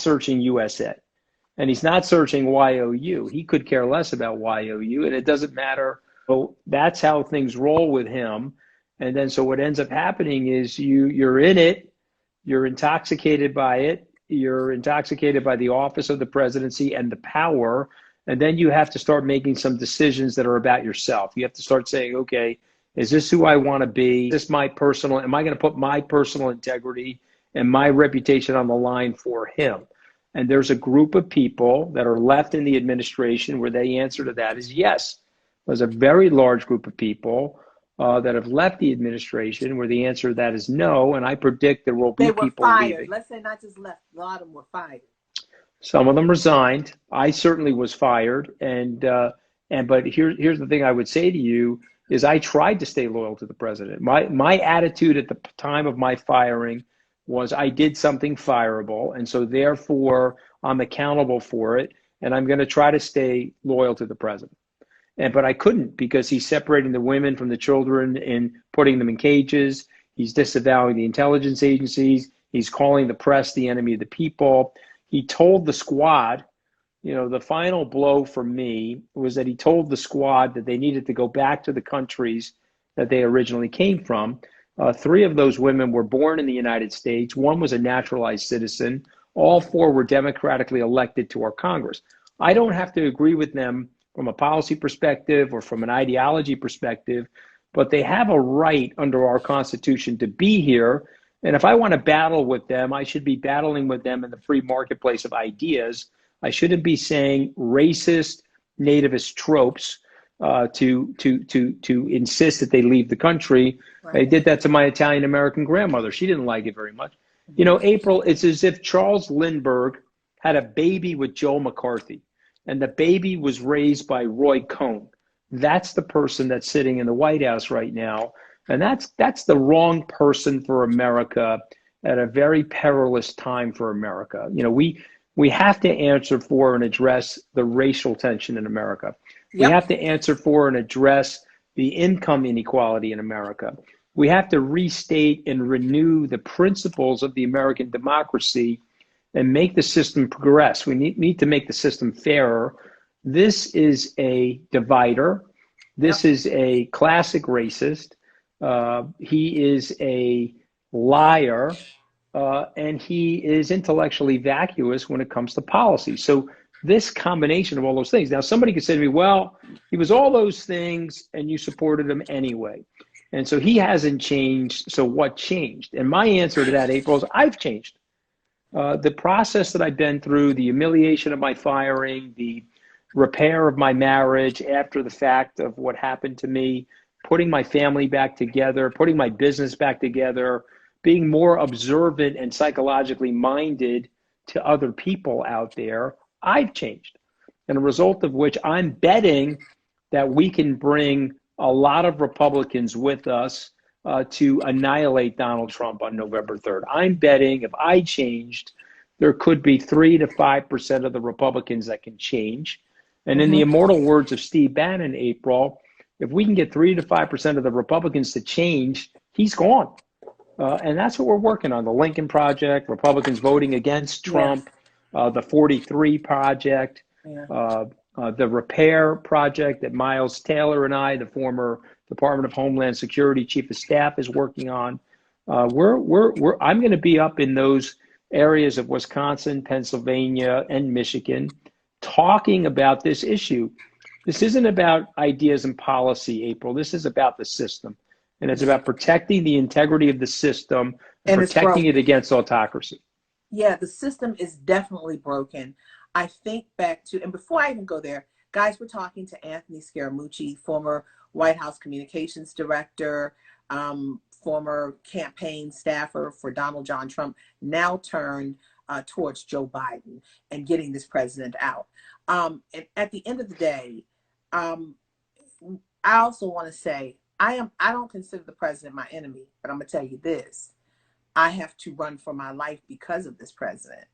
searching USA. And he's not searching YOU. He could care less about YOU, and it doesn't matter. So that's how things roll with him. And then so what ends up happening is you're in it, you're intoxicated by it, you're intoxicated by the office of the presidency and the power, and then you have to start making some decisions that are about yourself. You have to start saying, okay, is this who I want to be? Is this my personal, am I going to put my personal integrity and my reputation on the line for him? And there's a group of people that are left in the administration where the answer to that is yes. There's a very large group of people that have left the administration where the answer to that is no. And I predict there will be people fired. leaving. Let's say not just left, a lot of them were fired. Some of them resigned. I certainly was fired. But here's the thing I would say to you is I tried to stay loyal to the president. My attitude at the time of my firing was I did something fireable, and so therefore I'm accountable for it, and I'm going to try to stay loyal to the president. But I couldn't, because he's separating the women from the children and putting them in cages. He's disavowing the intelligence agencies. He's calling the press the enemy of the people. He told the squad, the final blow for me was that he told the squad that they needed to go back to the countries that they originally came from. 3 of those women were born in the United States. 1 was a naturalized citizen. All 4 were democratically elected to our Congress. I don't have to agree with them from a policy perspective or from an ideology perspective, but they have a right under our Constitution to be here. And if I want to battle with them, I should be battling with them in the free marketplace of ideas. I shouldn't be saying racist, nativist tropes to insist that they leave the country. Right. I did that to my Italian-American grandmother. She didn't like it very much. April, it's as if Charles Lindbergh had a baby with Joe McCarthy, and the baby was raised by Roy Cohn. That's the person that's sitting in the White House right now. And that's the wrong person for America at a very perilous time for America. We have to answer for and address the racial tension in America. Yep. We have to answer for and address the income inequality in America. We have to restate and renew the principles of the American democracy and make the system progress. We need to make the system fairer. This is a divider. This is a classic racist. He is a liar, and he is intellectually vacuous when it comes to policy. So this combination of all those things. Now, somebody could say to me, well, he was all those things and you supported him anyway. And so he hasn't changed. So what changed? And my answer to that, April, is I've changed. The process that I've been through, the humiliation of my firing, the repair of my marriage after the fact of what happened to me, putting my family back together, putting my business back together, being more observant and psychologically minded to other people out there, I've changed. And a result of which I'm betting that we can bring a lot of Republicans with us to annihilate Donald Trump on November 3rd. I'm betting if I changed, there could be 3 to 5% of the Republicans that can change. And in the immortal words of Steve Bannon, April, if we can get 3 to 5% of the Republicans to change, he's gone. And that's what we're working on. The Lincoln Project, Republicans voting against Trump, the 43 Project, the Repair Project that Miles Taylor and I, the former Department of Homeland Security Chief of Staff, is working on. I'm going to be up in those areas of Wisconsin, Pennsylvania, and Michigan talking about this issue. This isn't about ideas and policy, April. This is about the system. And it's about protecting the integrity of the system and protecting it against autocracy. Yeah, the system is definitely broken. I think back to, and before I even go there, guys, we're talking to Anthony Scaramucci, former White House communications director, former campaign staffer for Donald John Trump, now turned towards Joe Biden and getting this president out. And at the end of the day, I also want to say, I don't consider the president my enemy, but I'm going to tell you this. I have to run for my life because of this president.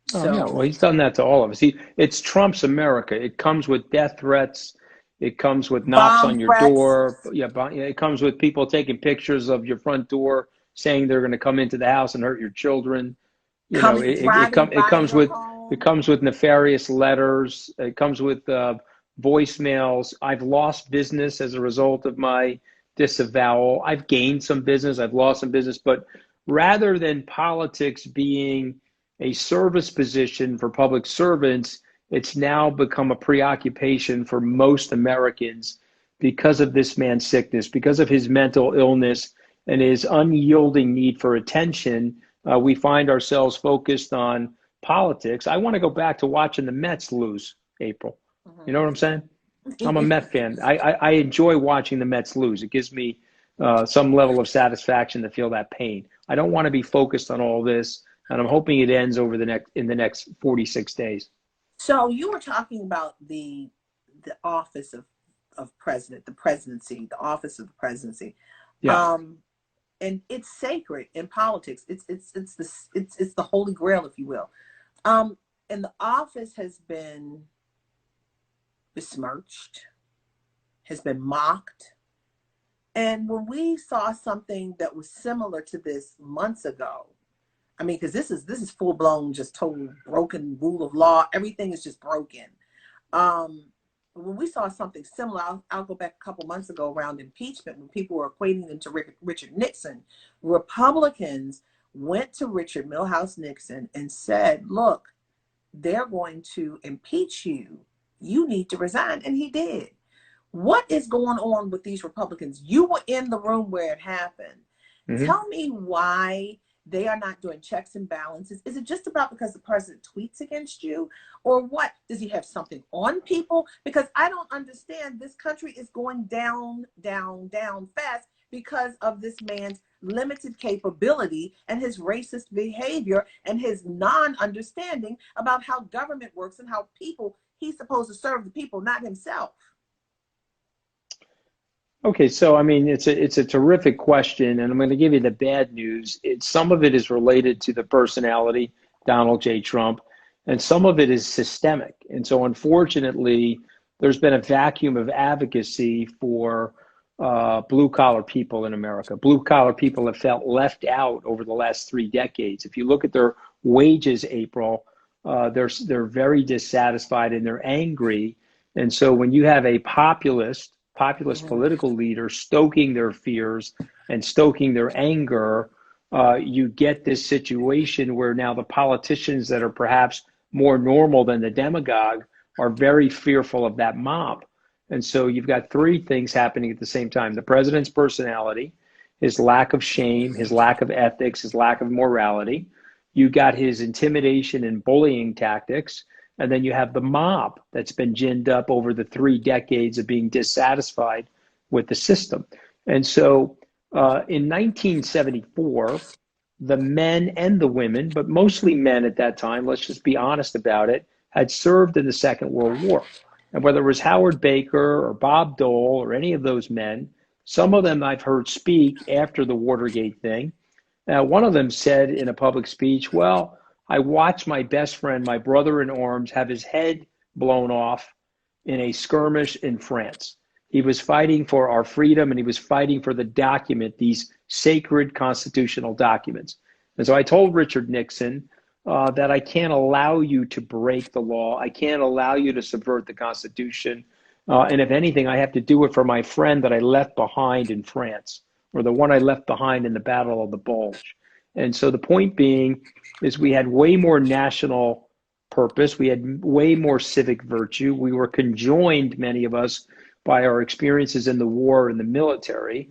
So, yeah, well, he's done that to all of us. It's Trump's America. It comes with death threats. It comes with knocks on your door. Yeah, it comes with people taking pictures of your front door saying they're going to come into the house and hurt your children. You know, driving it by comes your with home. nefarious letters. It comes with voicemails. I've lost business as a result of my disavowal. I've gained some business. I've lost some business. But rather than politics being a service position for public servants, it's now become a preoccupation for most Americans because of this man's sickness, because of his mental illness and his unyielding need for attention. We find ourselves focused on politics. I want to go back to watching the Mets lose, April. You know what I'm saying? I'm a Met fan. I enjoy watching the Mets lose. It gives me some level of satisfaction to feel that pain. I don't want to be focused on all this, and I'm hoping it ends in the next 46 days. So you were talking about the office of president, the presidency, the office of the presidency. Yeah. And it's sacred in politics. It's the holy grail, if you will. And the office has been besmirched, has been mocked. And when we saw something that was similar to this months ago, I mean, because this is full blown, just total broken rule of law. Everything is just broken. When we saw something similar, I'll go back a couple months ago around impeachment, when people were equating them to Richard Nixon. Republicans went to Richard Milhouse Nixon and said, look, they're going to impeach you. You need to resign. And he did. What is going on with these Republicans? You were in the room where it happened. Mm-hmm. Tell me why they are not doing checks and balances. Is it just about because the president tweets against you? Or what? Does he have something on people? Because I don't understand. This country is going down, down, down fast because of this man's limited capability and his racist behavior and his non-understanding about how government works and how he's supposed to serve the people, not himself. Okay, so I mean, it's a terrific question, and I'm going to give you the bad news. Some of it is related to the personality, Donald J. Trump, and some of it is systemic. And so, unfortunately, there's been a vacuum of advocacy for blue-collar people in America. Blue-collar people have felt left out over the last 3 decades. If you look at their wages, April, they're very dissatisfied and they're angry. And so, when you have a populist political leader stoking their fears and stoking their anger, you get this situation where now the politicians that are perhaps more normal than the demagogue are very fearful of that mob. And so you've got 3 things happening at the same time: the president's personality, his lack of shame, his lack of ethics, his lack of morality. You got his intimidation and bullying tactics. And then you have the mob that's been ginned up over the 3 decades of being dissatisfied with the system. And so in 1974, the men and the women, but mostly men at that time, let's just be honest about it, had served in the Second World War. And whether it was Howard Baker or Bob Dole or any of those men, some of them I've heard speak after the Watergate thing. One of them said in a public speech, well, I watched my best friend, my brother in arms, have his head blown off in a skirmish in France. He was fighting for our freedom, and he was fighting for the document, these sacred constitutional documents. And so I told Richard Nixon that I can't allow you to break the law. I can't allow you to subvert the Constitution. And if anything, I have to do it for my friend that I left behind in France, or the one I left behind in the Battle of the Bulge. And so the point being is we had way more national purpose. We had way more civic virtue. We were conjoined, many of us, by our experiences in the war and the military.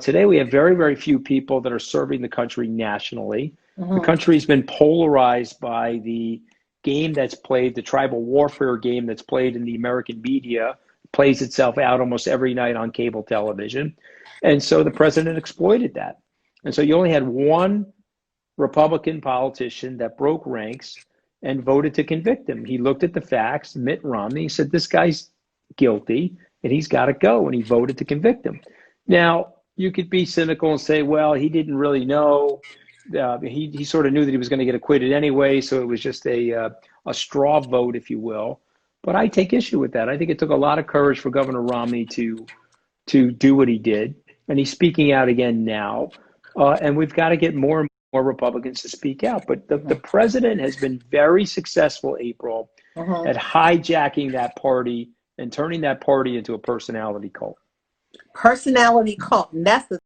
Today, we have very, very few people that are serving the country nationally. Mm-hmm. The country's been polarized by the game that's played, the tribal warfare game that's played in the American media, plays itself out almost every night on cable television. And so the president exploited that. And so you only had one Republican politician that broke ranks and voted to convict him. He looked at the facts, Mitt Romney, he said, this guy's guilty and he's got to go. And he voted to convict him. Now, you could be cynical and say, well, he didn't really know. He sort of knew that he was going to get acquitted anyway. So it was just a straw vote, if you will. But I take issue with that. I think it took a lot of courage for Governor Romney to do what he did. And he's speaking out again now. And we've got to get more and more Republicans to speak out. But the president has been very successful, April, at hijacking that party and turning that party into a personality cult. Personality cult. And that's the